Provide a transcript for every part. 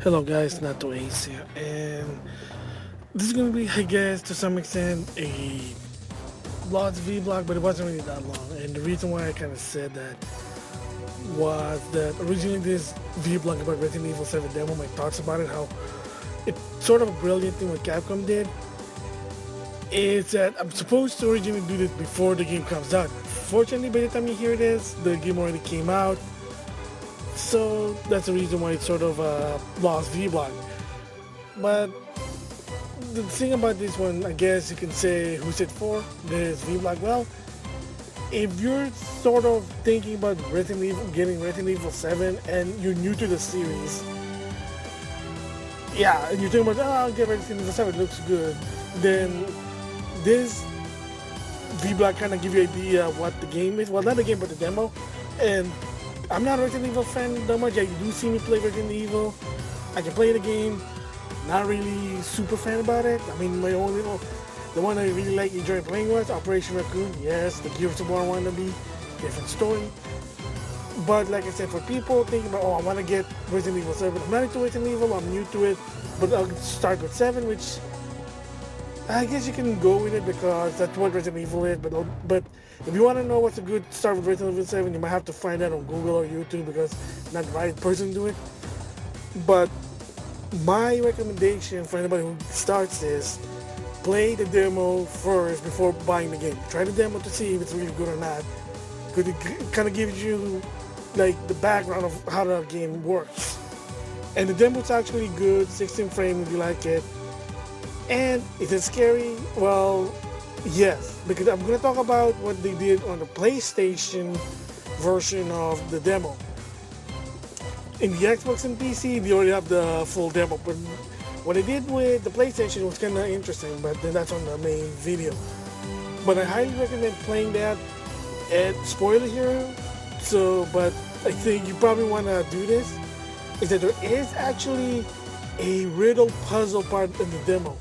Hello guys, NautoAce here, and this is gonna be, I guess, to some extent, a lost vlog, but it wasn't really that long. And the reason why I kind of said that was that originally this vlog about Resident Evil 7 demo, my thoughts about it, how it's sort of a brilliant thing what Capcom did, is that I'm supposed to originally do this before the game comes out. Fortunately, by the time you hear this, the game already came out. So that's the reason why it's sort of a lost vlog. But the thing about this one, I guess you can say, who's it for? This vlog. Well, if you're sort of thinking about getting Resident Evil 7, and you're new to the series, yeah, and you're thinking about, oh, I'll get Resident Evil 7, it looks good, then this vlog kind of give you an idea of what the game is. Well, not the game, but the demo. And I'm not a Resident Evil fan that much. Yeah, you do see me play Resident Evil. I can play the game. Not really super fan about it. I mean, my only the one I really like enjoying playing was Operation Raccoon. Yes, the Gears of War wannabe, different story. But like I said, for people thinking about, oh, I want to get Resident Evil 7, I'm not into Resident Evil, I'm new to it, but I'll start with 7, which I guess you can go with it because that's what Resident Evil is. But if you want to know what's a good start with Resident Evil 7, you might have to find that on Google or YouTube because not the right person to do it. But my recommendation for anybody who starts this, play the demo first before buying the game. Try the demo to see if it's really good or not. Because it kind of gives you like the background of how the game works. And the demo's actually good, 16 frame if you like it. And is it scary? Well, yes, because I'm going to talk about what they did on the PlayStation version of the demo. In the Xbox and PC, they already have the full demo, but what they did with the PlayStation was kind of interesting, but then that's on the main video. But I highly recommend playing that. And spoiler here, but I think you probably want to do this, is that there is actually a riddle puzzle part in the demo.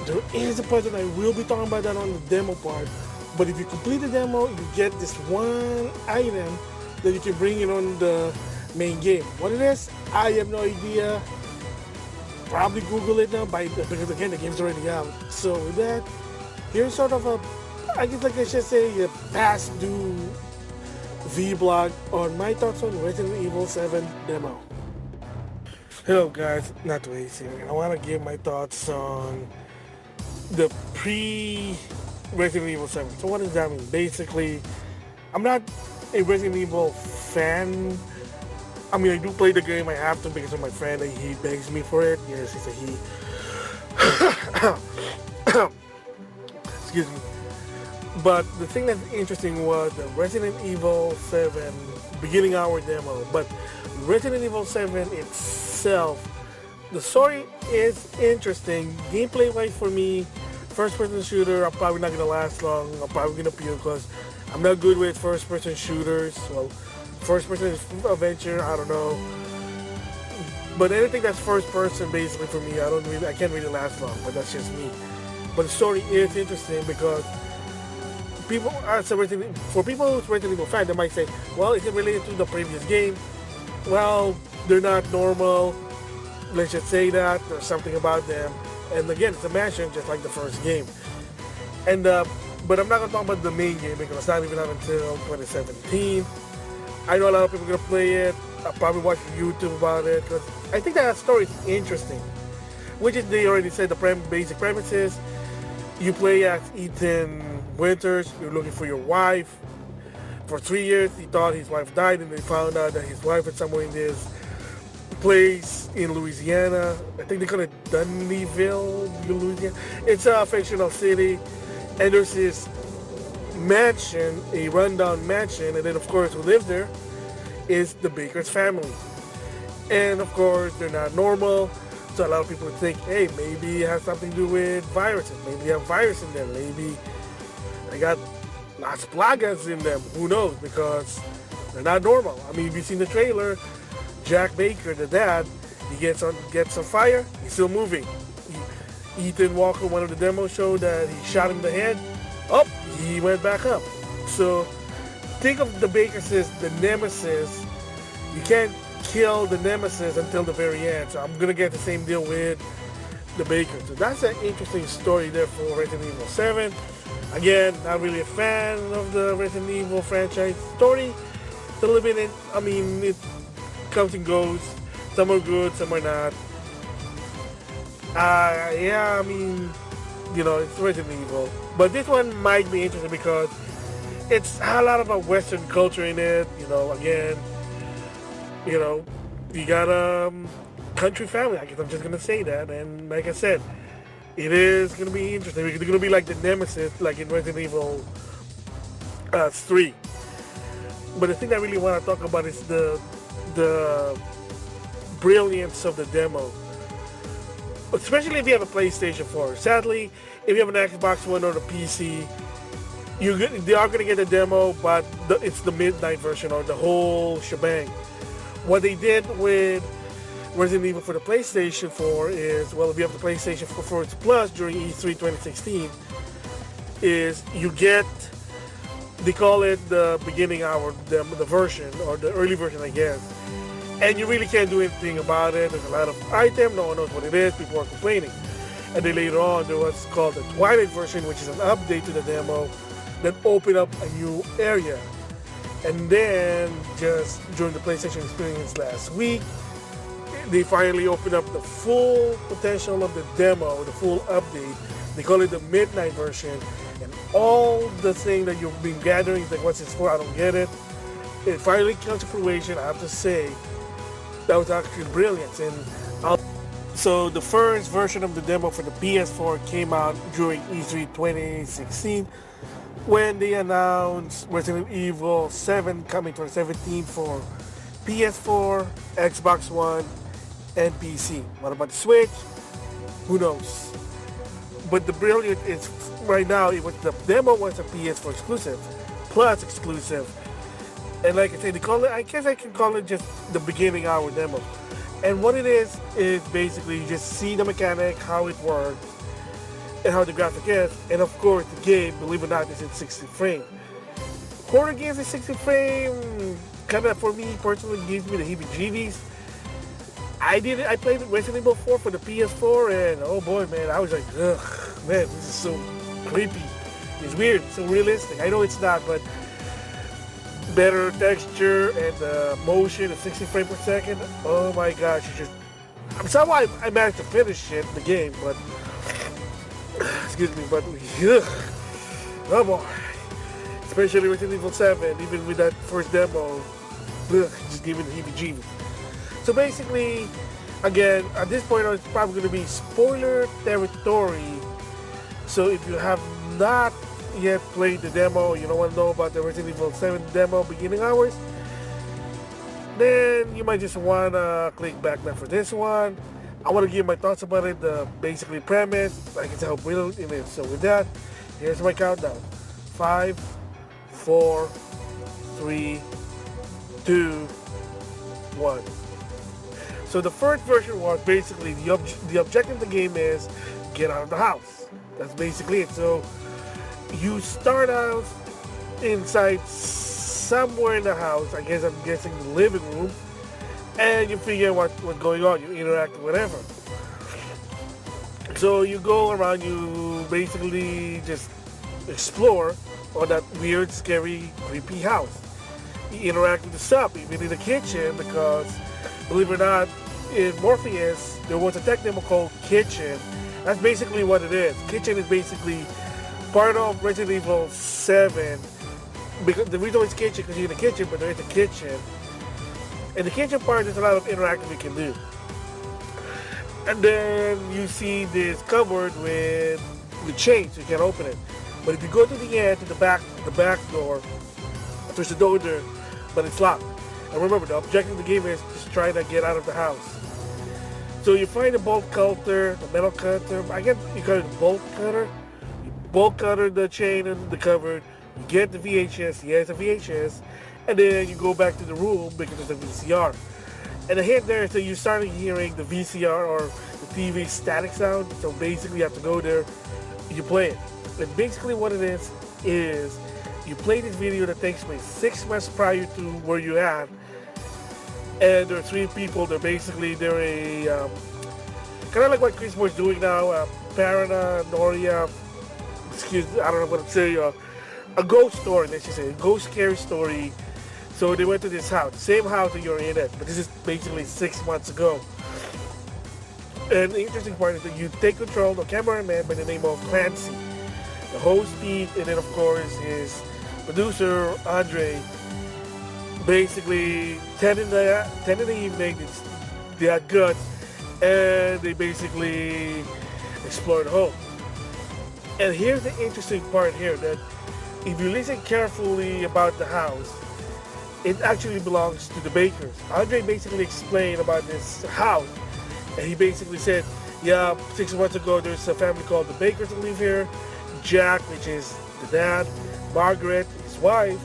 There is a puzzle, I will be talking about that on the demo part. But if you complete the demo, you get this one item that you can bring in on the main game. What it is, I have no idea. Probably Google it now, because again, the game's already out. So with that, here's sort of a, I guess like I should say, a past due vlog on my thoughts on Resident Evil 7 demo. Hello guys, NautoAisDx here, and I want to give my thoughts on the pre-Resident Evil 7. So what does that mean? Basically, I'm not a Resident Evil fan. I mean, I do play the game, I have to because of my friend, and he begs me for it. Yes, he's a he. Excuse me. But the thing that's interesting was the Resident Evil 7 beginning hour demo. But Resident Evil 7 itself, the story is interesting. Gameplay-wise for me, first-person shooter, I'm probably not going to last long. I'm probably going to puke because I'm not good with first-person shooters. Well, first-person adventure, I don't know. But anything that's first-person, basically, for me, I can't really last long, but that's just me. But the story is interesting because for people who's Resident Evil fan, they might say, well, is it related to the previous game? Well, they're not normal. Let's just say that there's something about them. And again, it's a mansion just like the first game. And but I'm not gonna talk about the main game because it's not even out until 2017. I know a lot of people are gonna play it. I'll probably watch YouTube about it because I think that story is interesting. Which is, they already said the basic premise is you play as Ethan Winters. You're looking for your wife. For 3 years, he thought his wife died, and they found out that his wife is somewhere in this place in Louisiana. I think they call it Dunleaville, Louisiana. It's a fictional city, and there's this mansion, a rundown mansion, and then of course who lives there is the Baker's family. And of course they're not normal, so a lot of people think, hey, maybe it has something to do with viruses. Maybe they have virus in them. Maybe they got Las Plagas in them. Who knows? Because they're not normal. I mean, if you've seen the trailer, Jack Baker, the dad, he gets on fire, he's still moving. Ethan Walker, one of the demos showed that he shot him in the head. Oh, he went back up. So think of the Bakers as the nemesis. You can't kill the nemesis until the very end. So I'm gonna get the same deal with the Baker. So that's an interesting story there for Resident Evil 7. Again, not really a fan of the Resident Evil franchise story. It's a little bit, it comes and goes. Some are good, some are not. Yeah, it's Resident Evil. But this one might be interesting because it's a lot of a Western culture in it. Again, you got a country family. I guess I'm just going to say that. And like I said, it is going to be interesting. It's going to be like the nemesis, like in Resident Evil 3. But the thing I really want to talk about is the brilliance of the demo. Especially if you have a PlayStation 4. Sadly, if you have an Xbox One or a PC, they are going to get the demo, but it's the midnight version or the whole shebang. What they did with Resident Evil for the PlayStation 4 is, well, if you have the PlayStation 4 Plus during E3 2016, is you get, they call it the beginning hour, the version, or the early version, I guess. And you really can't do anything about it. There's a lot of items, no one knows what it is, people are complaining. And then later on, there was called the Twilight version, which is an update to the demo that opened up a new area. And then, just during the PlayStation experience last week, they finally opened up the full potential of the demo, the full update. They call it the midnight version. And all the thing that you've been gathering, like what's this for, I don't get it. It finally comes to fruition, I have to say. That was actually brilliant. And so the first version of the demo for the PS4 came out during E3 2016 when they announced Resident Evil 7 coming 2017 for PS4, Xbox One, and PC. What about the Switch? Who knows? But the brilliant is right now, the demo was a PS4 exclusive, Plus exclusive. And like I said, I guess I can call it just the beginning hour demo. And what it is basically you just see the mechanic, how it works, and how the graphic is. And of course, the game, believe it or not, is in 60 frame. Horror games in 60 frame, kind of for me personally, gives me the heebie-jeebies. I played Resident Evil 4 for the PS4, and oh boy, man, I was like, ugh, man, this is so creepy. It's weird, so realistic. I know it's not, but better texture and motion at 60 frames per second. Oh my gosh, somehow I managed to finish it, the game, but excuse me, but oh boy, especially Resident Evil 7, even with that first demo, just gave me the heebie-jeebies. So basically, again, at this point, it's probably going to be spoiler territory. So if you have not yet played the demo, you don't want to know about the Resident Evil 7 demo beginning hours, then you might just want to click back now for this one. I want to give my thoughts about it, the basically premise, like it's how brilliant it is. So with that, here's my countdown. 5, 4, 3, 2, 1. So the first version was basically the objective of the game is get out of the house. That's basically it. So you start out inside somewhere in the house, I guess I'm guessing the living room, and you figure out what's going on, you interact with whatever. So you go around, you basically just explore on that weird, scary, creepy house. You interact with the stuff, even in the kitchen, because believe it or not, in Morpheus, there was a tech demo called Kitchen. That's basically what it is. Kitchen is basically part of Resident Evil 7. Because the reason it's kitchen because you're in the kitchen, but there is a kitchen. And the kitchen part, there's a lot of interactive you can do. And then you see this cupboard with chains, so you can open it. But if you go to the end, to the back door, there's a door there, but it's locked. And remember, the objective of the game is just trying to get out of the house. So you find the bolt cutter, the metal cutter, I guess you call it a bolt cutter. You bolt cutter the chain in the cupboard, you get the VHS, yes, a VHS, and then you go back to the room because there's a VCR. And the hint there is that you started hearing the VCR or the TV static sound, so basically you have to go there, you play it. And basically what it is you play this video that takes place 6 months prior to where you're at, And there are three people. They're a kind of like what Chris Moore's doing now. Paranoia, I don't know what to say. A ghost story, let's just say, a ghost scary story. So they went to this house, same house that you're in it, but this is basically 6 months ago. And the interesting part is that you take control of a cameraman by the name of Clancy, the host Pete, and then of course his producer Andre. Basically, 10 in the evening, they had guts, and they basically explored the home. And here's the interesting part here, that if you listen carefully about the house, it actually belongs to the Bakers. Andre basically explained about this house, and he basically said, yeah, 6 months ago there's a family called the Bakers that live here, Jack, which is the dad, Margaret, his wife,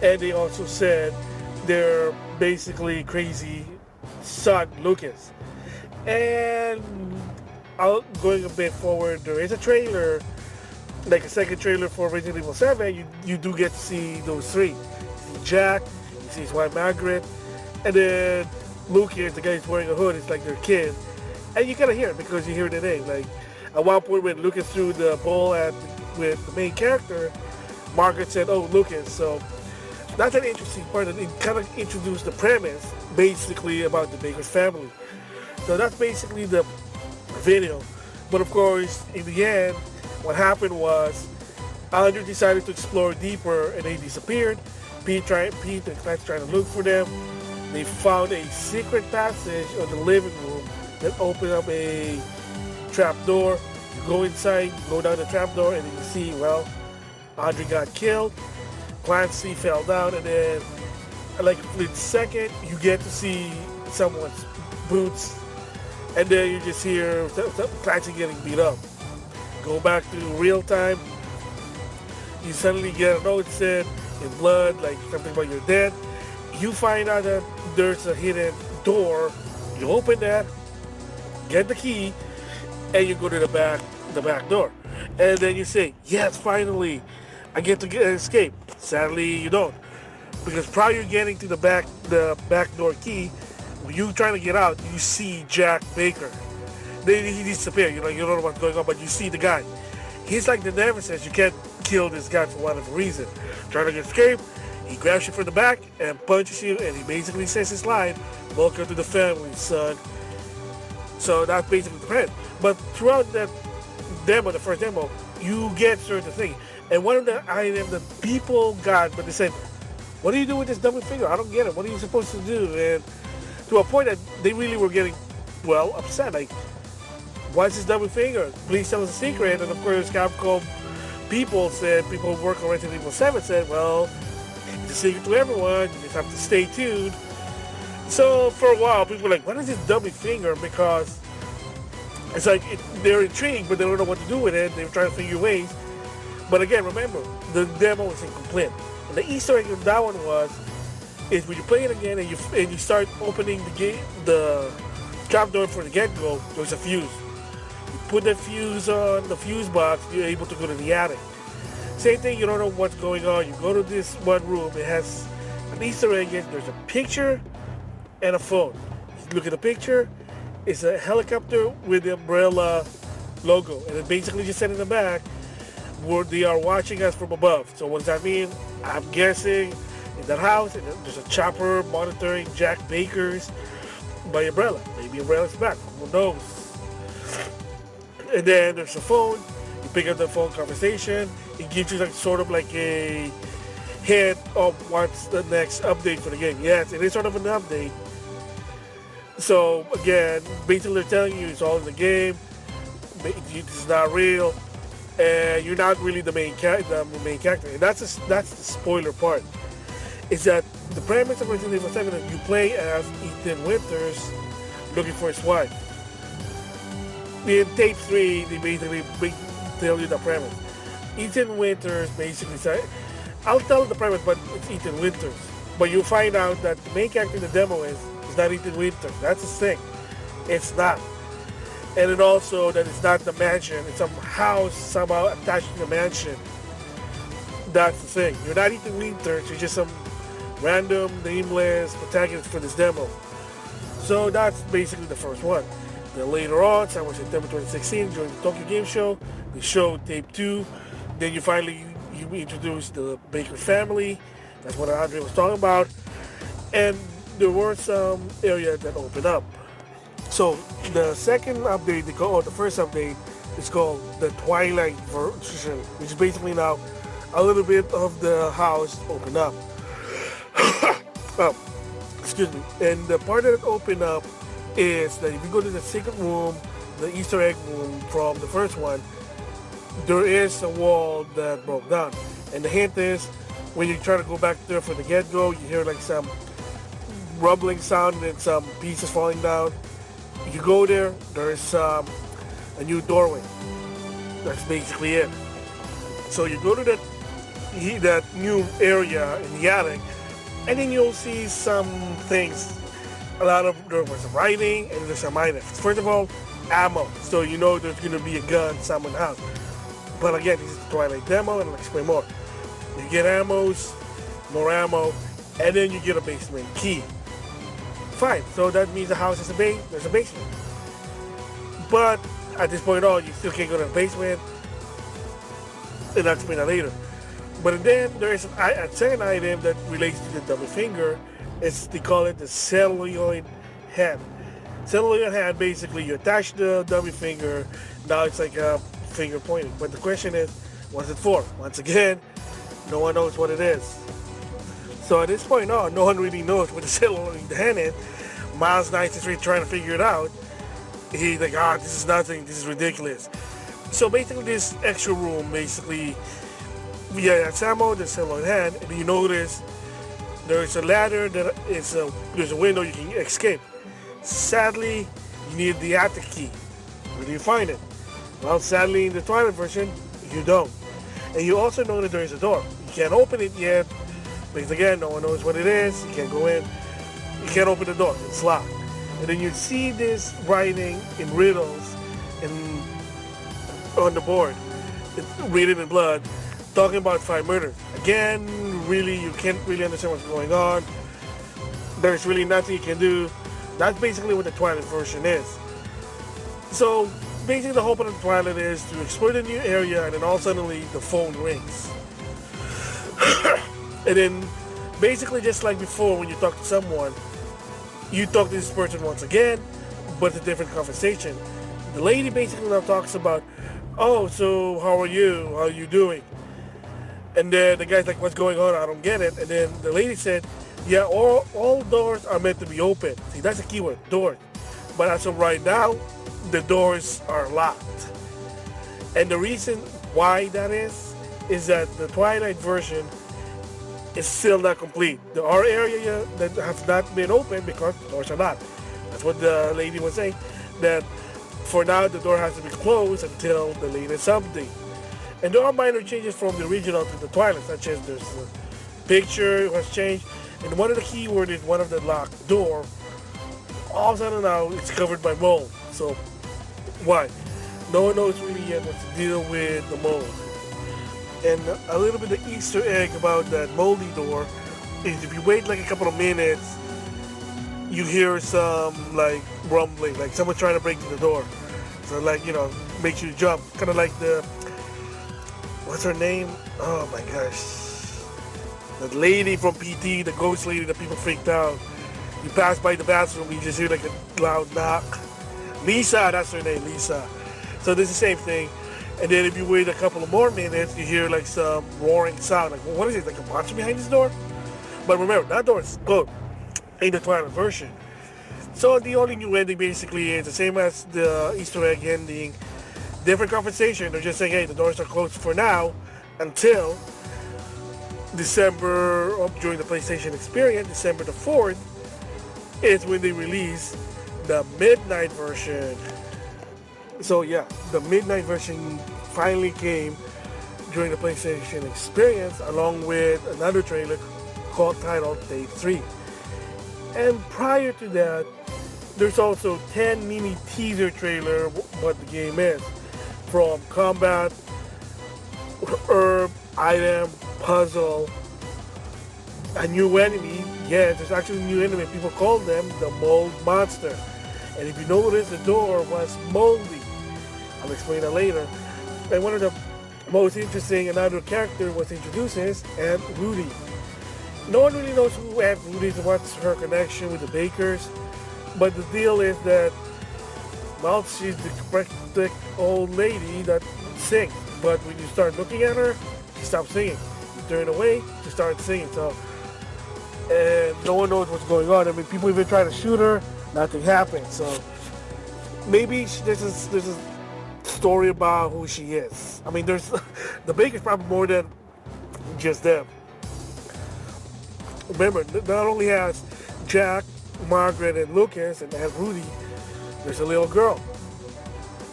and they also said their basically crazy son, Lucas. And going a bit forward, there is a trailer, like a second trailer for Resident Evil 7, you do get to see those three. You see Jack, you see his wife Margaret, and then Lucas, the guy who's wearing a hood, it's like their kid. And you kind of hear it because you hear the name. Like at one point when Lucas threw the ball with the main character, Margaret said, "Oh, Lucas." So that's an interesting part, and it kind of introduced the premise basically about the Baker's family. So that's basically the video. But of course, in the end, what happened was Andre decided to explore deeper, and they disappeared. Pete and Clancy trying to look for them. They found a secret passage on the living room that opened up a trap door. You go inside, you go down the trap door, and then you see, well, Andre got killed. Clancy fell down, and then, like a split second, you get to see someone's boots, and then you just hear Clancy getting beat up. Go back to real time. You suddenly get a note said in blood, like something about you're dead. You find out that there's a hidden door. You open that, get the key, and you go to the back door. And then you say, yes, finally, I get to escape. Sadly, you don't. Because prior to getting to the back door key, when you trying to get out, you see Jack Baker. Then he disappeared. You don't know what's going on, but you see the guy. He's like the nemesis. You can't kill this guy for whatever reason. Trying to escape, he grabs you from the back and punches you, and he basically says his line, "Welcome to the family, son." So that's basically the plan. But throughout that demo, the first demo, you get certain things. And one of the items that people got, but they said, "What do you do with this double finger? I don't get it. What are you supposed to do?" And to a point that they really were getting, well, upset. Like, what's this double finger? Please tell us a secret. And of course, Capcom people who work on Resident Evil 7 said, well, it's a secret to everyone. You just have to stay tuned. So for a while, people were like, what is this double finger? Because it's like they're intrigued, but they don't know what to do with it. They're trying to figure ways. But again, remember, the demo was incomplete. And the Easter egg of that one is when you play it again and you start opening the trapdoor for the get-go, there's a fuse. You put the fuse on the fuse box, you're able to go to the attic. Same thing, you don't know what's going on. You go to this one room, it has an Easter egg. There's a picture and a phone. You look at the picture, it's a helicopter with the umbrella logo. And it basically just said in the back, where they are watching us from above. So what does that mean? I'm guessing in that house, and there's a chopper monitoring Jack Baker's by umbrella. Maybe umbrella's back. Who knows? And then there's a phone. You pick up the phone conversation. It gives you sort of like a hint of what's the next update for the game. Yes, it is sort of an update. So again, basically they're telling you it's all in the game. It's not real. And you're not really the main character. And that's the spoiler part. Is that the premise of Resident Evil 7 is you play as Ethan Winters looking for his wife. In tape 3, they basically tell you the premise. Ethan Winters basically said, I'll tell the premise, but it's Ethan Winters. But you'll find out that the main character in the demo is not Ethan Winters. That's the thing. It's not. And then also that it's not the mansion. It's some house somehow attached to the mansion. That's the thing. You're not Ethan Winters. You're just some random, nameless protagonists for this demo. So that's basically the first one. Then later on, that was September 2016, during the Tokyo Game Show, they showed Tape 2. Then you finally you introduced the Baker family. That's what Andre was talking about. And there were some areas that opened up. So the second update, the first update, is called the Twilight version, which is basically now a little bit of the house opened up. Oh, excuse me. And the part that opened up is that if you go to the secret room, the Easter egg room from the first one, there is a wall that broke down. And the hint is, when you try to go back there for the get-go, you hear like some rumbling sound and some pieces falling down. You go there, there's a new doorway. That's basically it. So you go to that new area in the attic, and then you'll see some things. There was some writing and there's some items. First of all, ammo. So you know there's going to be a gun someone has. But again, this is the Twilight demo, and I'll explain more. You get ammos, more ammo, and then you get a basement key. Fine, so that means the house has there's a basement. But at this point on, you still can't go to the basement, and I'll explain that later. But then there is a second item that relates to the dummy finger. They call it the celluloid head. Celluloid head, basically you attach the dummy finger, now it's like a finger pointing. But the question is, what's it for? Once again, no one knows what it is. So at this point on, no one really knows what the celluloid head is. Miles Knight is really trying to figure it out. He's like, this is nothing, this is ridiculous. So basically this extra room, basically, via ammo, the celluloid head, and you notice there's a ladder there's a window you can escape. Sadly, you need the attic key. Where do you find it? Well, sadly, in the Twilight version, you don't. And you also know that there is a door. You can't open it yet, because again, no one knows what it is. You can't go in. You can't open the door. It's locked. And then you see this writing in riddles on the board. It's written in blood, talking about 5 murders. Again, really, you can't really understand what's going on. There's really nothing you can do. That's basically what the Twilight version is. So basically the hope of the Twilight is to explore the new area, and then all suddenly the phone rings. And then basically just like before, when you talk to someone, you talk to this person once again, but it's a different conversation. The lady basically now talks about, oh, so how are you? How are you doing? And then the guy's like, what's going on? I don't get it. And then the lady said, yeah, all doors are meant to be open. See, that's a keyword, doors. But as of right now, the doors are locked. And the reason why that is that the Twilight version is still not complete. There are areas that have not been opened because the doors are locked. That's what the lady was saying, that for now the door has to be closed until the latest update. And there are minor changes from the original to the Twilight, such as there's a picture was changed, and one of the keywords is one of the locked door. All of a sudden now it's covered by mold. So why? No one knows really yet what to deal with the mold. And a little bit of Easter egg about that moldy door is if you wait like a couple of minutes, you hear some like rumbling, like someone trying to break through the door. So like, makes you jump. Kind of like what's her name? Oh my gosh. That lady from PT, the ghost lady that people freaked out. You pass by the bathroom, you just hear like a loud knock. Lisa, that's her name, Lisa. So this is the same thing. And then if you wait a couple of more minutes, you hear like some roaring sound. Like, well, what is it? Like a monster behind this door? But remember, that door is closed in the Twilight version. So the only new ending basically is the same as the Easter egg ending. Different conversation. They're just saying, hey, the doors are closed for now until December, during the PlayStation Experience, December the 4th, is when they release the midnight version. So yeah, the midnight version finally came during the PlayStation Experience, along with another trailer titled Tape 3. And prior to that, there's also 10 mini teaser trailer what the game is. From combat, herb, item, puzzle, a new enemy. Yes, there's actually a new enemy. People call them the mold monster. And if you notice, the door was moldy. I'll explain that later. And one of the most interesting another character was introduced is Aunt Rudy. No one really knows who Aunt Rudy is, what's her connection with the bakers. But the deal is that, well, she's the old lady that sings. But when you start looking at her, she stops singing. You turn away, she starts singing. So, and no one knows what's going on. I mean, people even try to shoot her, nothing happens. So maybe there's a story about who she is. I mean, there's the Baker's probably more than just them. Remember, not only has Jack, Margaret, and Lucas, and Aunt Rudy, there's a little girl.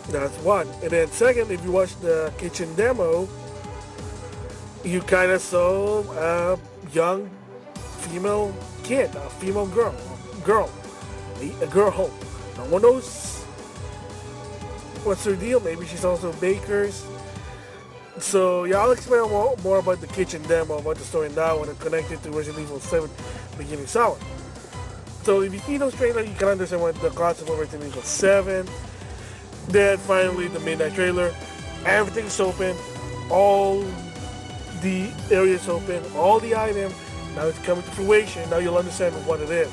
That's one. And then second, if you watch the kitchen demo, you kind of saw a young female kid, a female girl, a girl hope. No one knows what's her deal. Maybe she's also Baker's. So yeah, I'll explain more about the kitchen demo, about the story now, and connect it to Resident Evil 7 beginning sour. So if you see those trailers, you can understand what the concept of Resident Evil 7. Then finally the midnight trailer. Everything's open, all the areas open, all the items. Now it's coming to fruition. Now you'll understand what it is.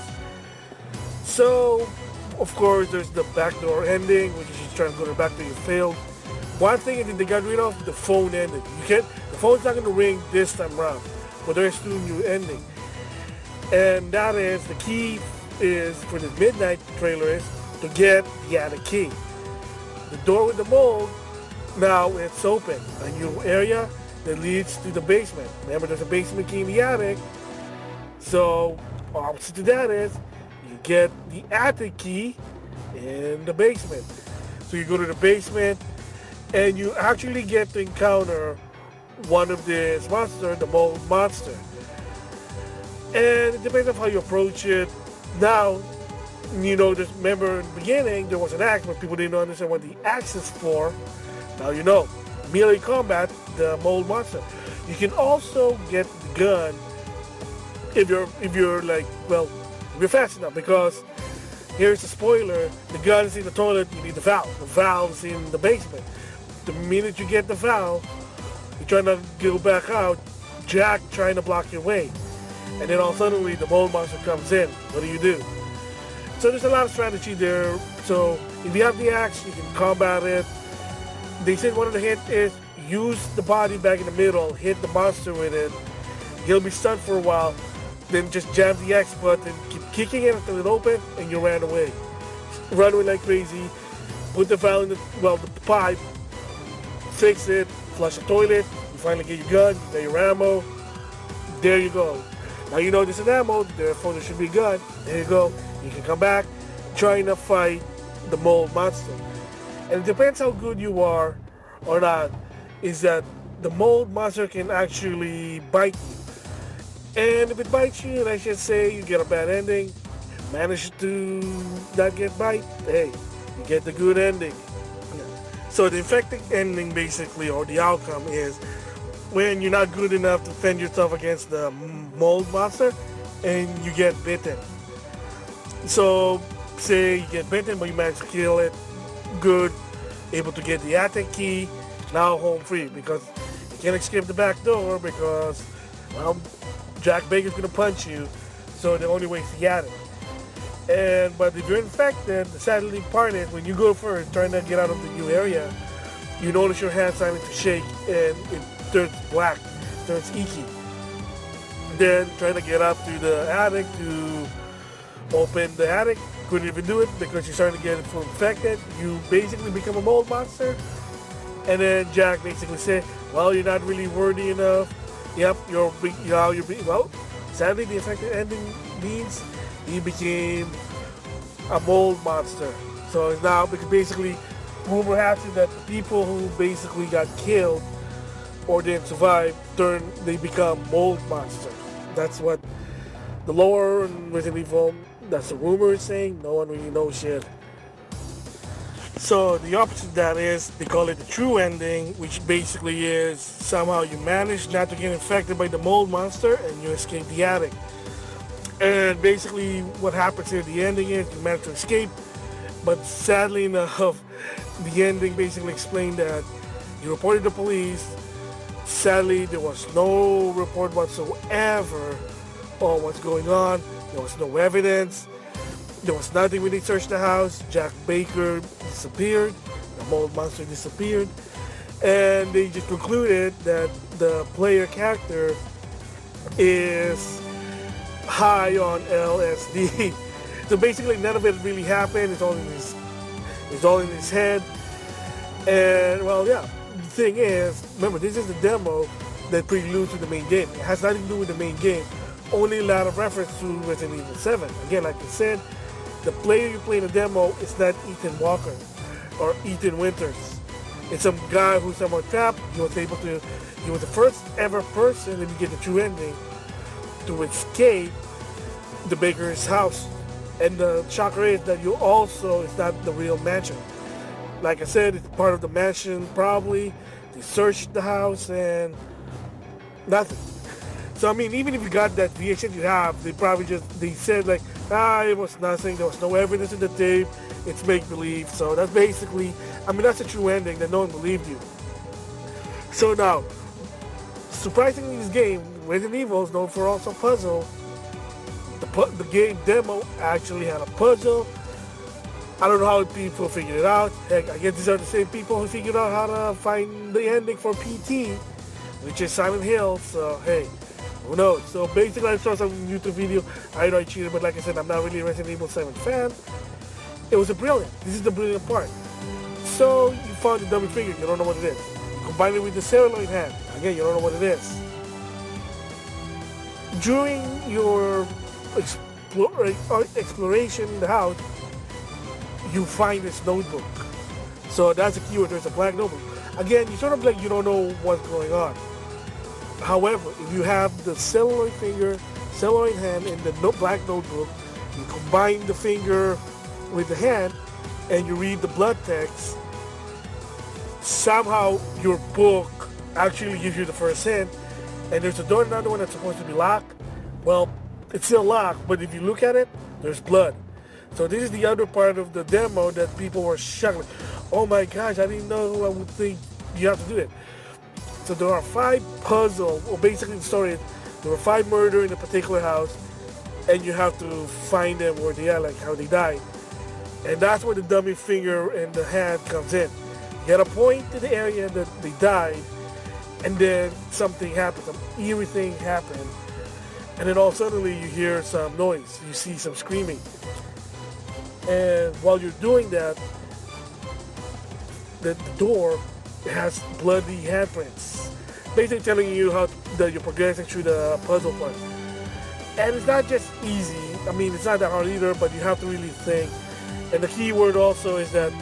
So, of course, there's the backdoor ending, which is just trying to go to the back door you failed. One thing that they got rid of, the phone ending. The phone's not going to ring this time around, but there's still a new ending. And that is, the key is, for the midnight trailer is, to get the attic key. The door with the mold, now it's open. A new area that leads to the basement. Remember, there's a basement key in the attic. So, opposite to that is, you get the attic key in the basement. So you go to the basement, and you actually get to encounter one of these monsters, the mold monster. And it depends on how you approach it. Now, you know, just remember in the beginning, there was an axe, but people didn't understand what the axe is for. Now you know. Melee combat, the mold monster. You can also get the gun if you're like, well, if you're fast enough, because here's a spoiler, the gun is in the toilet, you need the valve. The valve's in the basement. The minute you get the valve, you're trying to go back out, Jack trying to block your way. And then all suddenly the mold monster comes in. What do? So there's a lot of strategy there. So if you have the axe, you can combat it. They said one of the hits is use the body back in the middle, hit the monster with it. He'll be stunned for a while. Then just jam the X button, keep kicking it until it opens, and you ran away. Run away like crazy. Put the valve in the pipe. Fix it. Flush the toilet. You finally get your gun. You get your ammo. There you go. Now you know this is ammo, therefore there should be a gun. There you go. You can come back, trying to fight the mold monster. And it depends how good you are or not, is that the mold monster can actually bite you. And if it bites you, let's just say you get a bad ending, manage to not get bite, hey, you get the good ending. So the infected ending basically, or the outcome is, when you're not good enough to defend yourself against the mold monster and you get bitten. So say you get bitten but you manage to kill it, good, able to get the attic key, now home free, because you can't escape the back door because, well, Jack Baker's gonna punch you, so the only way is the attic. But if you're infected, the sadly part is when you go first trying to get out of the new area, you notice your hand starting to shake and it turns black, turns icky. Then trying to get up to the attic to open the attic, couldn't even do it because you're starting to get full infected. You basically become a mold monster. And then Jack basically said, well, you're not really worthy enough. Yep, well, sadly the infected ending means he became a mold monster. So it's now, because basically rumor has it that the people who basically got killed or didn't survive, they become mold monsters. That's what the lore in Resident Evil, that's the rumor is saying. No one really knows shit. So the opposite of that is they call it the true ending, which basically is somehow you manage not to get infected by the mold monster and you escape the attic. And basically what happens here, the ending is you manage to escape, but sadly enough, the ending basically explained that you reported the police. Sadly, there was no report whatsoever on what's going on. There was no evidence. There was nothing when they searched the house. Jack Baker disappeared. The mold monster disappeared. And they just concluded that the player character is high on LSD. So basically none of it really happened. It's all in his head. And well, yeah. The thing is, remember, this is the demo that preludes to the main game. It has nothing to do with the main game. Only a lot of reference to Resident Evil 7. Again, like I said, the player you play in the demo is not Ethan Walker or Ethan Winters. It's some guy who's somehow trapped. He was the first ever person, if you get the true ending, to escape the Baker's house. And the shocker is that it's not the real mansion. Like I said, it's part of the mansion probably. They searched the house and nothing. So I mean, even if you got that VHS you have, they said like, it was nothing. There was no evidence in the tape. It's make-believe. So that's basically, that's a true ending that no one believed you. So now, surprisingly, this game, Resident Evil, is known for also puzzle. The game demo actually had a puzzle. I don't know how people figured it out. Heck, I guess these are the same people who figured out how to find the ending for PT, which is Silent Hill. So hey, who knows? So basically, I saw some YouTube video. I know I cheated, but like I said, I'm not really a Resident Evil 7 fan. It was This is the brilliant part. So you found the dummy figure. You don't know what it is. You combine it with the celluloid hand. Again, you don't know what it is. During your exploration in the house, you find this notebook. So that's a keyword. There's a black notebook. Again, you sort of like you don't know what's going on. However, if you have the celluloid hand in the black notebook, you combine the finger with the hand and you read the blood text, somehow your book actually gives you the first hint, and there's another one that's supposed to be locked. Well, it's still locked, but if you look at it, there's blood. So this is the other part of the demo that people were shocked. Oh my gosh, I didn't know. I would think you have to do it. So there are 5 puzzles, or basically the story is there were 5 murder in a particular house, and you have to find them where they are, like how they died. And that's where the dummy finger and the hand comes in. You gotta point to the area that they died, and then something happened, some eerie thing happened, and then all suddenly you hear some noise, you see some screaming. And while you're doing that, the door has bloody handprints, basically telling you that you're progressing through the puzzle part. And it's not just easy. It's not that hard either, but you have to really think. And the key word also is that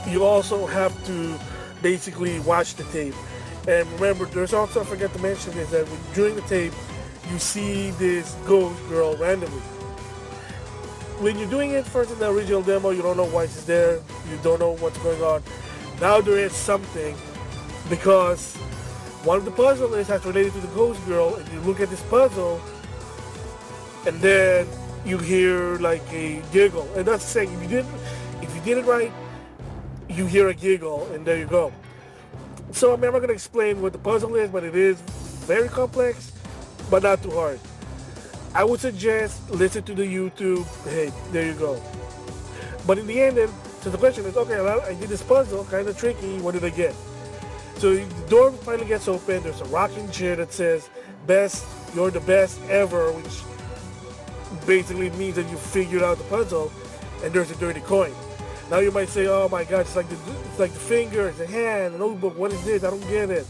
you also have to basically watch the tape. And remember, there's also, I forgot to mention this, that during the tape, you see this ghost girl randomly. When you're doing it first in the original demo, you don't know why she's there. You don't know what's going on. Now there is something, because one of the puzzles is related to the ghost girl, and you look at this puzzle, and then you hear like a giggle. And that's saying if you did it right, you hear a giggle, and there you go. So I'm not going to explain what the puzzle is, but it is very complex, but not too hard. I would suggest listen to the YouTube. Hey, there you go. But in the end, then, so the question is, okay, well, I did this puzzle, kind of tricky. What did I get? So the door finally gets open. There's a rocking chair that says, "Best, you're the best ever," which basically means that you figured out the puzzle. And there's a dirty coin. Now you might say, "Oh my God, it's like the finger, it's a hand, a notebook. What is this? I don't get it.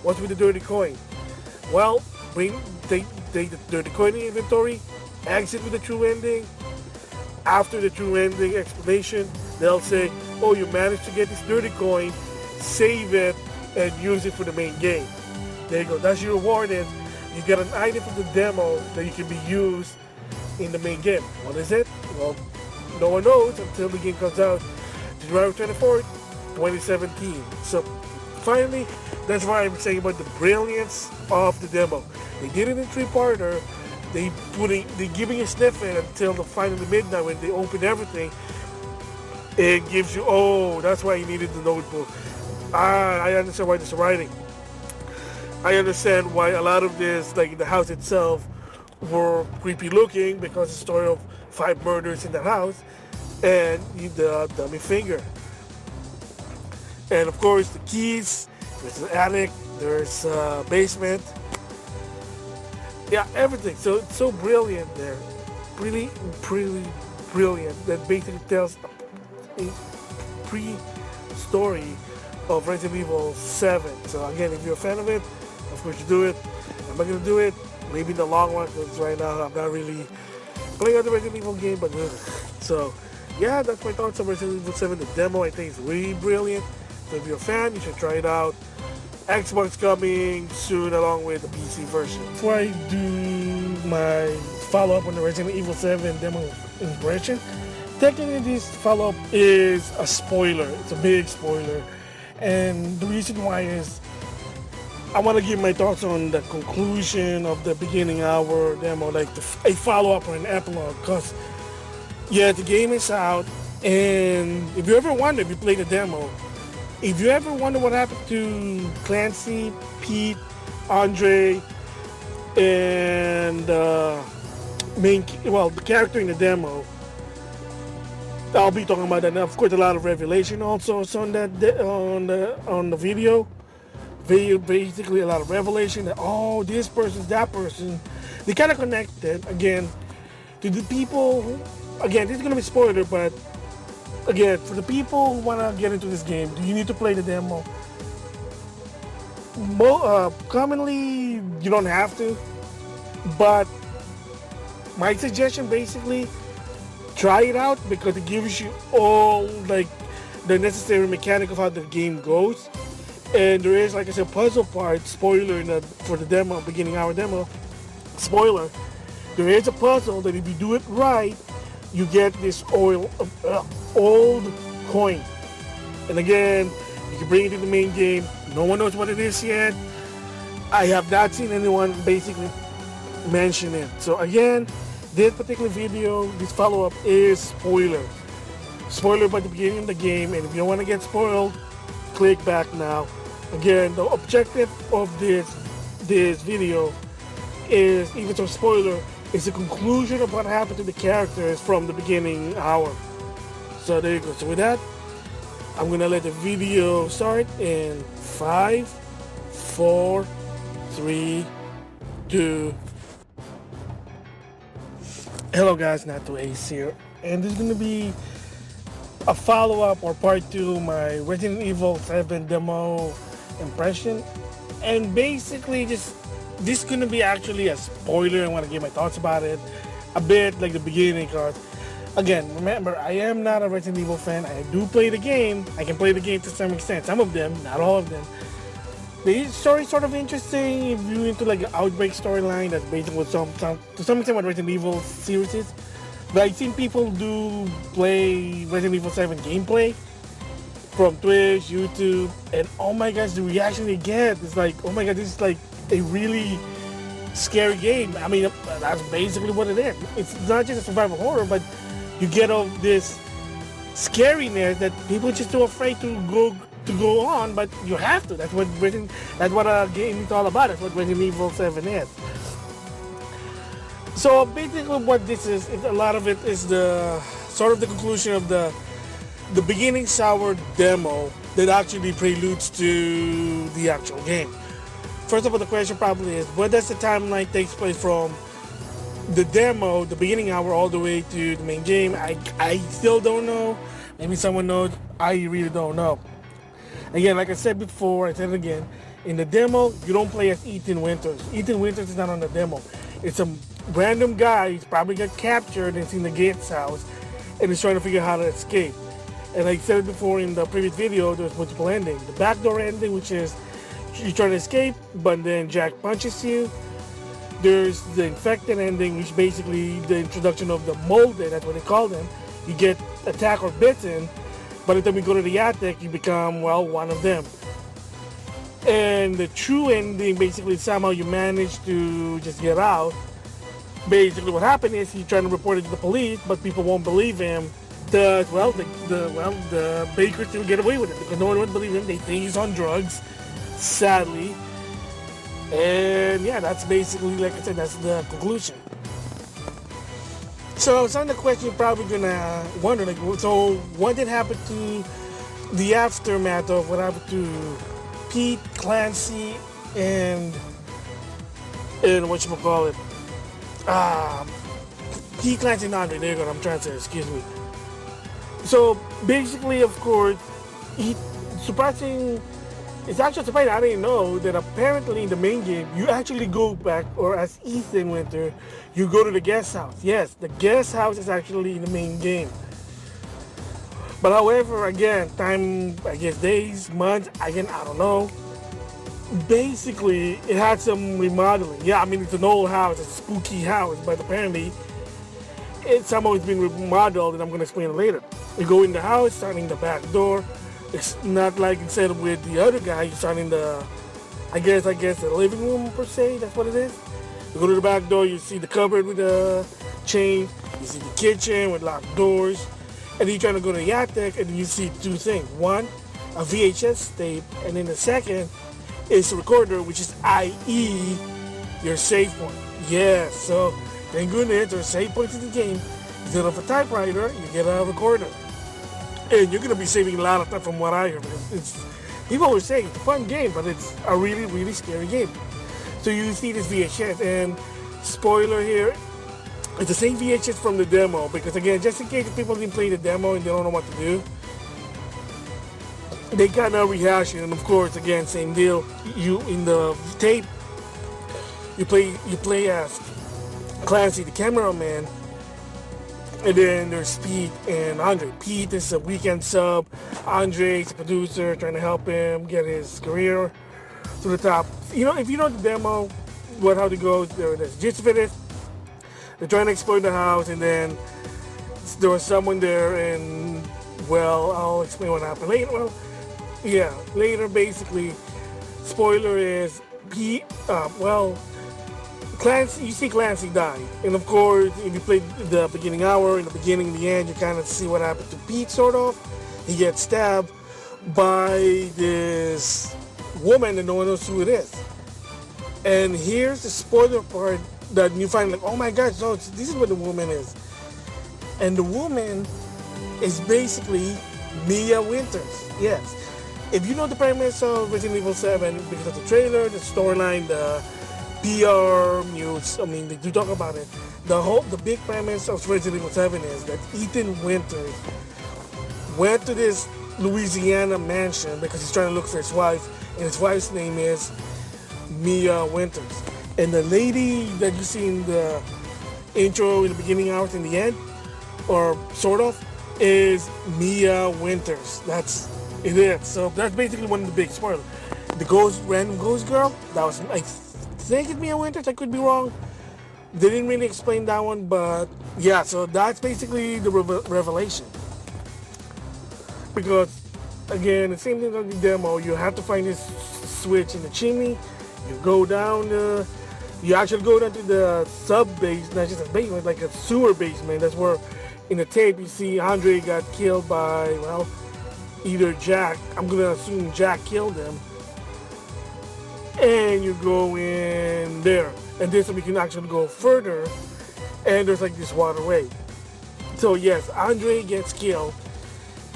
What's with the dirty coin?" Well, take the dirty coin in inventory, exit with the true ending. After the true ending explanation, they'll say, "Oh, you managed to get this dirty coin, save it, and use it for the main game." There you go. That's your reward. And you get an item from the demo that you can be used in the main game. What is it? Well, no one knows until the game comes out. January 24th, 2017. So finally, that's why I'm saying about the brilliance of the demo. They did it in 3-parter. They giving you sniffing until the finally midnight when they open everything. It gives you, oh, that's why you needed the notebook. I understand why this writing. I understand why a lot of this, like the house itself, were creepy looking because the story of 5 murders in the house and the dummy finger. And of course the keys, there's an attic, there's a basement. Yeah, everything. So it's so brilliant there. Really, really brilliant. That basically tells a pre-story of Resident Evil 7. So again, if you're a fan of it, of course you do it. I'm not gonna do it. Maybe in the long run, because right now I'm not really playing other Resident Evil game, but so yeah, that's my thoughts on Resident Evil 7. The demo I think is really brilliant. So if you're a fan, you should try it out. Xbox coming soon along with the PC version. Before I do my follow-up on the Resident Evil 7 demo impression, technically this follow-up is a spoiler. It's a big spoiler. And the reason why is I want to give my thoughts on the conclusion of the beginning hour demo, like a follow-up or an epilogue, because yeah, the game is out, and if you ever wonder, if you play the demo, if you ever wonder what happened to Clancy, Pete, Andre, and the character in the demo, I'll be talking about that. And of course, a lot of revelation also on that on the video. Basically, a lot of revelation that this person's that person. They kind of connected again to the people. Again, this is gonna be spoiler, but again, for the people who want to get into this game, do you need to play the demo? Commonly, you don't have to, but my suggestion basically, try it out because it gives you all like the necessary mechanic of how the game goes. And there is, like I said, puzzle part, spoiler for the demo, beginning hour demo, spoiler. There is a puzzle that if you do it right, you get this old coin. And again, you can bring it to the main game. No one knows what it is yet. I have not seen anyone basically mention it. So again, this particular video, this follow-up is spoiler. Spoiler by the beginning of the game, and if you don't want to get spoiled, click back now. Again, the objective of this video is, even though spoiler, is the conclusion of what happened to the characters from the beginning hour. So there you go. So with that, I'm gonna let the video start in 5, 4, 3, 2. Hello guys, NautoAisDx here, and this is gonna be a follow-up or part 2 my Resident Evil 7 demo impression. And basically this is gonna be actually a spoiler. I want to give my thoughts about it a bit like the beginning, because again, remember, I am not a Resident Evil fan. I do play the game. I can play the game to some extent. Some of them, not all of them. The story is sort of interesting if you're into like an Outbreak storyline. That's basically what to some extent what Resident Evil series is. But I've seen people do play Resident Evil 7 gameplay from Twitch, YouTube, and oh my gosh, the reaction they get is like, oh my god, this is like a really scary game. I mean, that's basically what it is. It's not just a survival horror, but you get all this scariness that people are just too afraid to go on, but you have to. That's what a game is all about. That's what Resident Evil 7 is. So basically what this is, a lot of it is the sort of the conclusion of the beginning sour demo that actually preludes to the actual game. First of all, the question probably is, what does the timeline take place from the demo, the beginning hour, all the way to the main game? I still don't know. Maybe someone knows. I really don't know. Again, like I said before, I said it again, in the demo, you don't play as Ethan Winters. Ethan Winters is not on the demo. It's a random guy. He's probably got captured and it's in the Gates house and he's trying to figure out how to escape. And like I said before in the previous video, there's multiple endings. The backdoor ending, which is you're trying to escape, but then Jack punches you. There's the infected ending, which basically the introduction of the molded, that's what they call them. You get attacked or bitten, By the time you go to the attic, you become, well, one of them. And the true ending, basically, somehow you manage to just get out. Basically, what happened is he's trying to report it to the police, but people won't believe him. The baker still get away with it because no one would believe him. They think he's on drugs, sadly. And yeah, that's basically, like I said, that's the conclusion. So some of the questions you're probably gonna wonder, like, so what did happen to the aftermath of what happened to Pete, Clancy, and whatchamacallit? Pete, Clancy, and Andre. There you go. I'm trying to say, excuse me. So basically, of course, it's actually surprising. I didn't know that apparently in the main game, you actually go back, or as Ethan Winter, you go to the guest house. Yes, the guest house is actually in the main game. But however, again, time, I guess days, months, again, I don't know. Basically, it had some remodeling. Yeah, I mean, it's an old house, it's a spooky house, but apparently, somehow it's been remodeled, and I'm going to explain it later. You go in the house, starting the back door. It's not like instead of with the other guy, you start in the, I guess the living room per se, that's what it is. You go to the back door, you see the cupboard with the chain, you see the kitchen with locked doors, and then you're trying to go to the attic, and you see two things. One, a VHS tape, and then the second is a recorder, which is i.e. your save point. Yes, so thank goodness there's save points in the game. Instead of a typewriter, you get a recorder. And you're going to be saving a lot of time from what I hear, because people were saying it's a fun game, but it's a really, really scary game. So you see this VHS, and spoiler here, it's the same VHS from the demo, because again, just in case people didn't play the demo and they don't know what to do, they kind of rehash it. And of course, again, same deal. You in the tape, you play as Clancy, the cameraman. And then there's Pete and Andre. Pete is a weekend sub. Andre is a producer trying to help him get his career to the top. You know, if you know the demo, how it goes, there it is. Gist of it is, they're trying to exploit the house, and then there was someone there, and, well, I'll explain what happened later. Well, yeah, later, basically, spoiler is, Pete, Clancy, you see Clancy die, and of course, if you play the beginning hour, in the beginning and the end, you kind of see what happened to Pete, sort of. He gets stabbed by this woman, and no one knows who it is. And here's the spoiler part that you find, like, oh my gosh, so this is what the woman is. And the woman is basically Mia Winters. Yes. If you know the premise of Resident Evil 7, because of the trailer, the storyline, the PR news, I mean, they do talk about it. The big premise of Resident Evil 7 is that Ethan Winters went to this Louisiana mansion because he's trying to look for his wife, and his wife's name is Mia Winters. And the lady that you see in the intro, in the beginning hours, in the end, or sort of, is Mia Winters. That's it is. So that's basically one of the big spoilers. The random ghost girl, that was, I think it's Mia Winters, I could be wrong. They didn't really explain that one, but yeah, so that's basically the revelation. Because, again, the same thing on the demo, you have to find this switch in the chimney, you go down, you actually go down to the sub-base, not just a basement, like a sewer basement. That's where, in the tape, you see Andre got killed by, well, either Jack, I'm going to assume Jack killed him, and you go in there. And this we can actually go further, and there's like this waterway. So yes, Andre gets killed,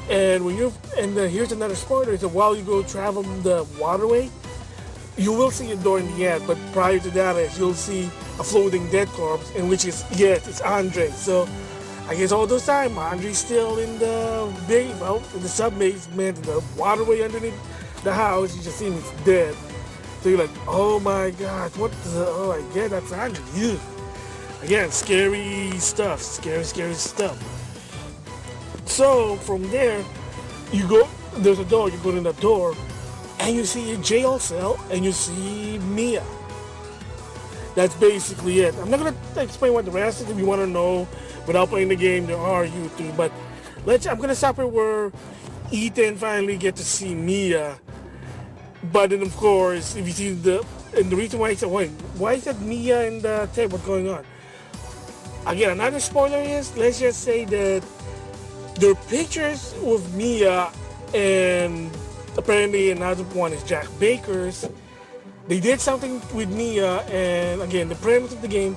and here's another spoiler: is that while you go travel the waterway, you will see a door in the end. But prior to that, you'll see a floating dead corpse, in which is it's Andre. So I guess all those time, Andre's still in the in the sub-basement, in the waterway underneath the house. You just see him, he's dead. So you're like, oh my God, oh I get that's Andre. You. Again, scary stuff. Scary stuff. So from there, there's a door, you go in the door, and you see a jail cell, and you see Mia. That's basically it. I'm not going to explain what the rest is. If you want to know, without playing the game, there are YouTube. But I'm going to stop it where Ethan finally get to see Mia. But then of course, if you see the reason why I said, wait, why is that Mia in the tape? What's going on? Again, another spoiler is, let's just say that there are pictures with Mia, and apparently another one is Jack Baker's. They did something with Mia, and again, the premise of the game,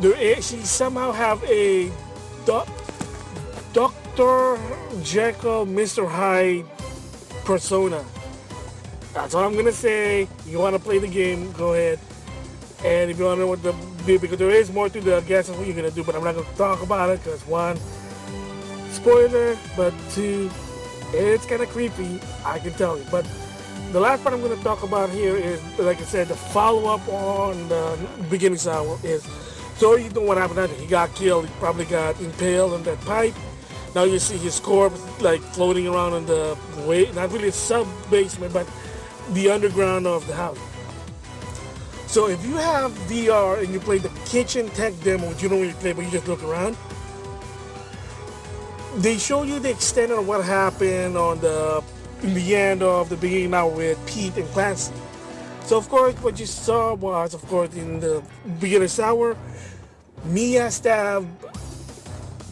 she somehow have a Dr. Jekyll, Mr. Hyde persona. That's all I'm gonna say. You want to play the game, go ahead. And if you want to know what because there is more to the guess of what you're gonna do, but I'm not gonna talk about it because one, spoiler, but two, it's kind of creepy. I can tell you. But the last part I'm gonna talk about here is, like I said, the follow-up on the beginning hour is. So you know what happened after he got killed. He probably got impaled on that pipe. Now you see his corpse like floating around in the way, not really a sub-basement, but the underground of the house. So if you have VR and you play the kitchen tech demo, which you don't really play, but you just look around, they show you the extent of what happened in the end of the beginning now with Pete and Clancy. So of course what you saw was, of course, in the beginner's hour, Mia stabbed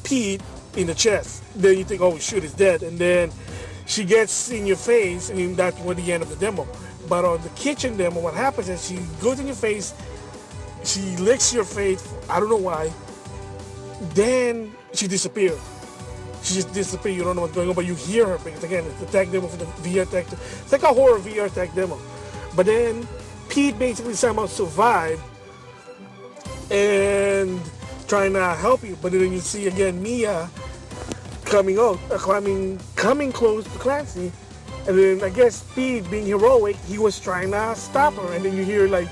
Pete in the chest. Then you think, oh shoot, he's dead. And then she gets in your face, and that's what the end of the demo. But on the kitchen demo, what happens is she goes in your face, she licks your face, I don't know why, then she disappears. She just disappears, you don't know what's going on, but you hear her, because again, it's the tech demo for the VR tech. It's like a horror VR tech demo. But then Pete basically somehow survived and trying to help you. But then you see again Mia coming close to Clancy. And then I guess Pete, being heroic, he was trying to stop her. And then you hear like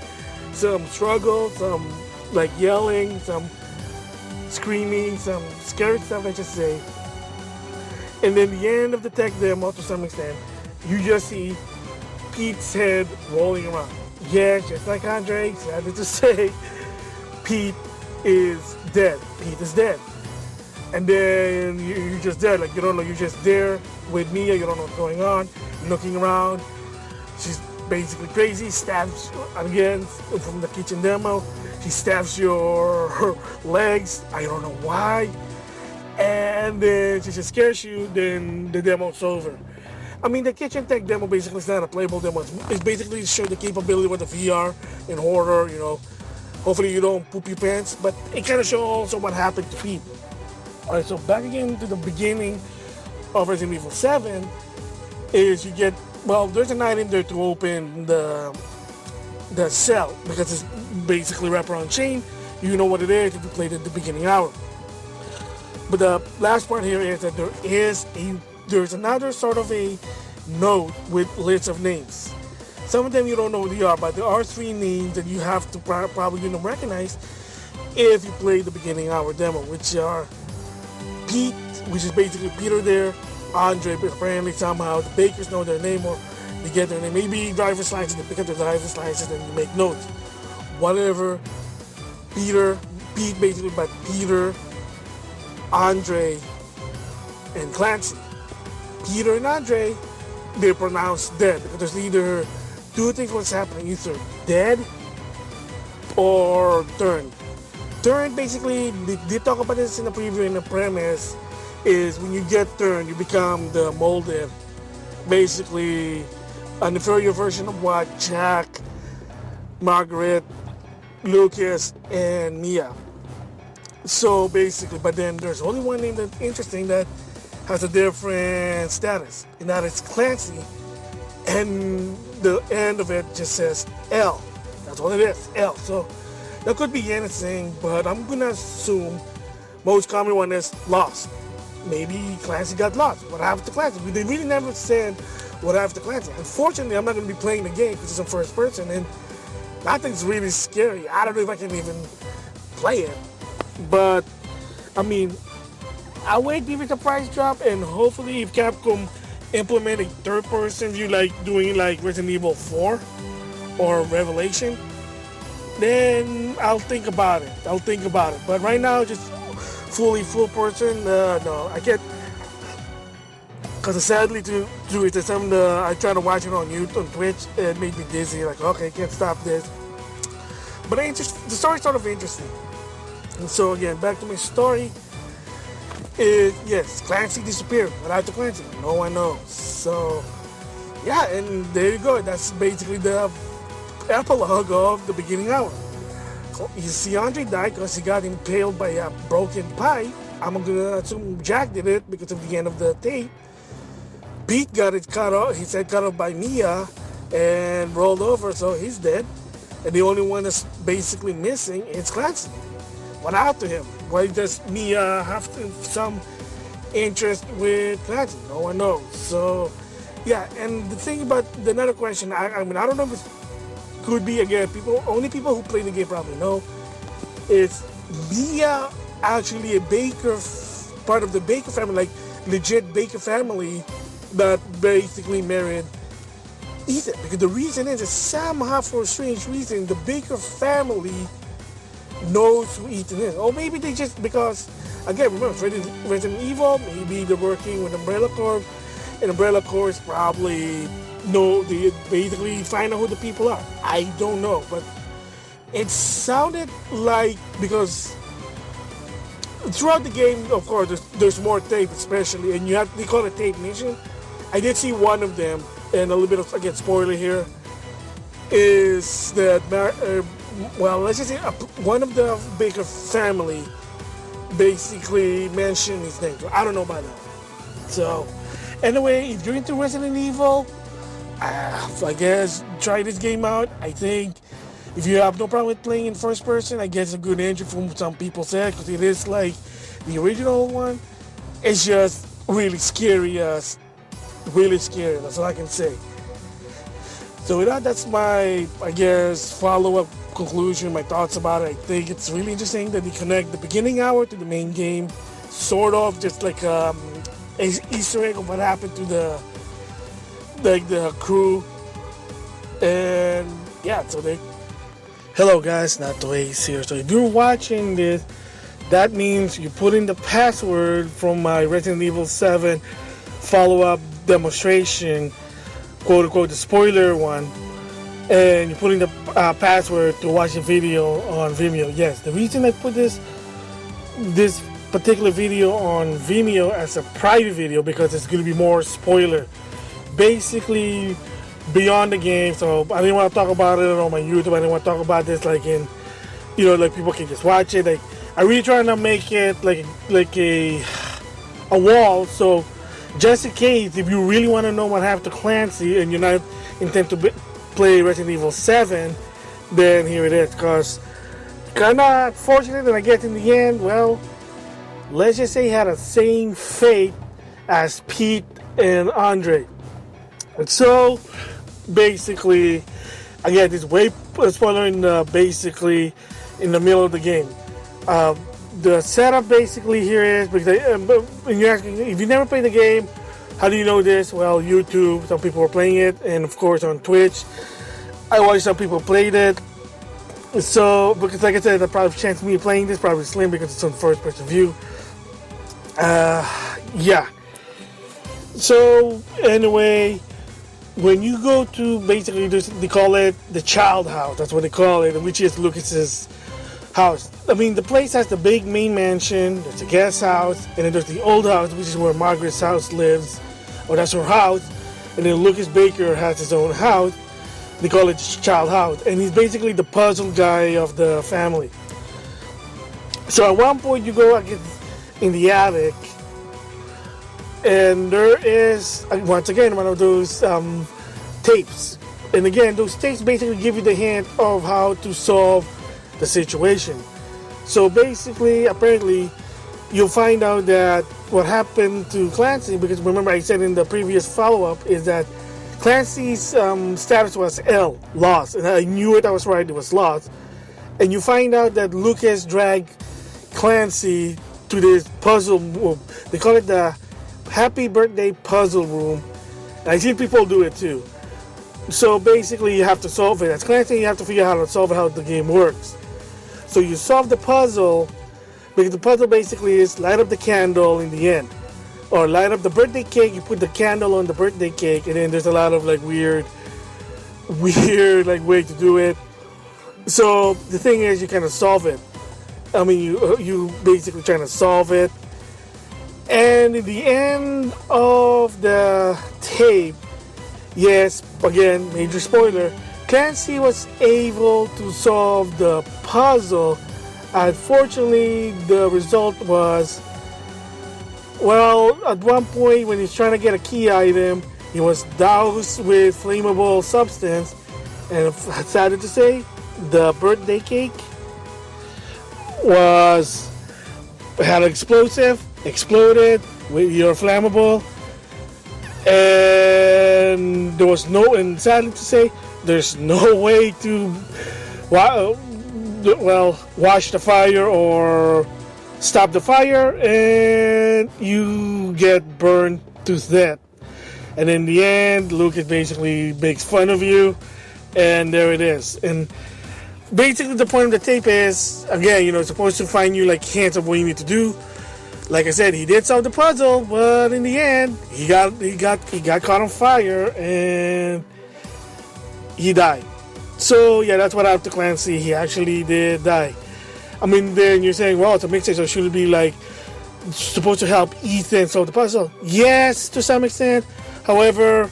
some struggle, some like yelling, some screaming, some scary stuff, let's just say. And then the end of the tech demo, to some extent, you just see Pete's head rolling around. Yes, just like Andre said to say, Pete is dead. Pete is dead. And then you're just there, like you don't know, you're just there with Mia, you don't know what's going on, looking around. She's basically crazy, stabs again from the kitchen demo. She stabs her legs, I don't know why. And then she just scares you, then the demo's over. I mean, the kitchen tech demo basically is not a playable demo. It's basically to show the capability with the VR in horror, you know. Hopefully you don't poop your pants, but it kind of shows also what happened to Pete. Alright, so back again to the beginning of Resident Evil 7 is you get, well, there's an item there to open the cell because it's basically wraparound chain. You know what it is if you played at the beginning hour. But the last part here is that there's another sort of a note with lists of names. Some of them you don't know what they are, but there are 3 names that you have to probably recognize if you play the beginning hour demo, which are Pete, which is basically Peter there, Andre, but apparently somehow the Bakers know their name or they get their name. Maybe driver's license, they pick up their driver's license and you make notes. Whatever, Pete basically, but Peter, Andre, and Clancy. Peter and Andre, they're pronounced dead because there's either 2 things what's happening, either dead or turned. Turned, basically, they talk about this in the preview, in the premise, is when you get turned, you become the molded, basically an inferior version of what Jack, Margaret, Lucas, and Mia. So basically, but then there's only one name that's interesting that has a different status, and that is Clancy, and the end of it just says L. That's all it is, L. So that could be anything, but I'm gonna assume most common one is lost. Maybe Clancy got lost. What happened to Clancy? They really never said what happened to Clancy. Unfortunately, I'm not gonna be playing the game because it's in first person, and that thing's really scary. I don't know if I can even play it, but I mean, I'll wait to give it a price drop, and hopefully if Capcom implement a third-person view like doing like Resident Evil 4 or Revelation, then I'll think about it. But right now, just full person, no, I can't Because sadly to do it, I tried to watch it on YouTube, on Twitch, and it made me dizzy. Like, okay, can't stop this. But the story's sort of interesting. And so again, back to my story. Yes, Clancy disappeared. What happened to Clancy? No one knows. So, yeah, and there you go. That's basically the epilogue of the beginning hour. You see Andre died because he got impaled by a broken pipe. I'm gonna assume Jack did it because of the end of the tape. Pete got his head cut off by Mia and rolled over, so he's dead. And the only one that's basically missing is Clancy. What happened to him? Why does Mia have some interest with Clancy? No one knows. So, yeah, and the thing about another question, I mean, I don't know if it could be, again, only people who play the game probably know, is Mia actually a Baker, part of the Baker family, like legit Baker family that basically married Ethan? Because the reason is that somehow, for a strange reason, the Baker family knows who Ethan is. Or maybe they just, because, again, remember, Resident Evil, maybe they're working with Umbrella Corp, and Umbrella Corp is probably they basically find out who the people are. I don't know, but it sounded like, because throughout the game, of course, there's more tape, especially, and they call it tape mission. I did see one of them, and a little bit of, again, spoiler here, is that, well, let's just say one of the Baker family basically mentioned his name. So I don't know about that. So, anyway, if you're into Resident Evil, I guess try this game out. I think if you have no problem with playing in first person, I guess a good entry from some people said, because it is like the original one. It's just really scary. Really scary. That's all I can say. So with that, that's my, I guess, follow-up conclusion, my thoughts about it. I think it's really interesting that they connect the beginning hour to the main game, sort of just like an Easter egg of what happened to the crew. And yeah, so hello guys, NautoAisDx here. So if you're watching this, that means you put in the password from my Resident Evil 7 follow-up demonstration, quote unquote, the spoiler one, and you're putting the password to watch the video on Vimeo. Yes, the reason I put this particular video on Vimeo as a private video, because it's going to be more spoiler, basically beyond the game. So I didn't want to talk about it on my YouTube. I didn't want to talk about this like in, like people can just watch it. Like, I really trying to make it like a wall. So just in case, if you really want to know what happened to Clancy and you're not intent to play Resident Evil 7, then here it is. Because kind of fortunate that I guess in the end, well, let's just say he had the same fate as Pete and Andre. And so basically, again, this way spoiler basically in the middle of the game. The setup basically here is, because you're asking, if you never played the game, how do you know this? Well, YouTube, some people were playing it, and of course on Twitch, I watched some people played it. So, because like I said, the probably chance of me playing this probably slim because it's on first person view. Yeah. So, anyway, when you go to basically, they call it the child house, that's what they call it, which is Lucas's house. I mean, the place has the big main mansion, there's a guest house, and then there's the old house, which is where Margaret's house lives, or that's her house, and then Lucas Baker has his own house. They call it child house, and he's basically the puzzle guy of the family. So at one point you go in the attic, and there is, once again, one of those tapes. And again, those tapes basically give you the hint of how to solve the situation. So basically, apparently, you'll find out that what happened to Clancy, because remember I said in the previous follow-up, is that Clancy's status was L, lost. And I knew it, I was right, it was lost. And you find out that Lucas dragged Clancy to this puzzle room. They call it the Happy Birthday Puzzle Room. And I've seen people do it too. So basically you have to solve it. As Clancy, you have to figure out how to solve it, how the game works. So you solve the puzzle, because the puzzle basically is light up the candle in the end. or light up the birthday cake. You put the candle on the birthday cake, and then there's a lot of like weird like way to do it. So the thing is, you kind of solve it. I mean, you basically trying to solve it. And in the end of the tape, yes, again, major spoiler, Clancy was able to solve the puzzle. Unfortunately, the result was, well, at one point when he's trying to get a key item, he was doused with flammable substance, and sad to say, the birthday cake had an explosive, exploded with your flammable, and there was no, and sadly to say, there's no way to wash the fire or stop the fire, and you get burned to death. And in the end, Lucas basically makes fun of you, and there it is. And basically the point of the tape is, again, it's supposed to find you like hints of what you need to do. Like I said, he did solve the puzzle, but in the end, he got caught on fire and he died. So yeah, that's what happened to Clancy. He actually did die. I mean, then you're saying, well, it's a mixtape, so should it be like supposed to help Ethan solve the puzzle? Yes, to some extent. However,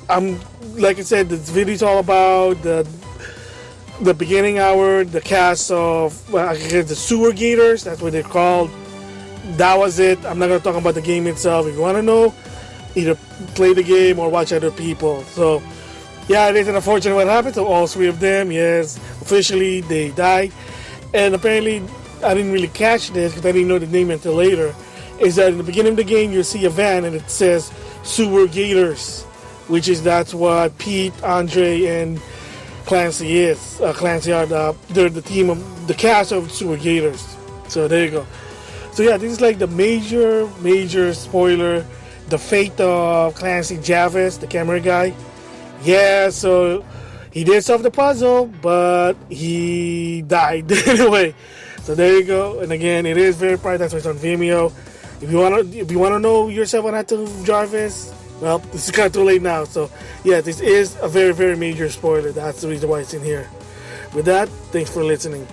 like I said, this video is all about the beginning hour, the cast of the sewer gators. That's what they're called. That was it. I'm not gonna talk about the game itself. If you want to know, either play the game or watch other people. So yeah, it is unfortunate what happened to all three of them. Yes, officially they died. And apparently, I didn't really catch this because I didn't know the name until later. Is that in the beginning of the game you see a van and it says Sewer Gators, that's what Pete, Andre, and Clancy is. Clancy they're the team of the cast of Sewer Gators. So there you go. So yeah, this is like the major spoiler, the fate of Clancy Javis, the camera guy. Yeah, so he did solve the puzzle, but he died anyway. So there you go. And again, it is very bright. That's why it's on Vimeo. If you wanna know yourself on how to Jarvis, well, this is kind of too late now. So yeah, this is a very major spoiler. That's the reason why it's in here. With that, thanks for listening.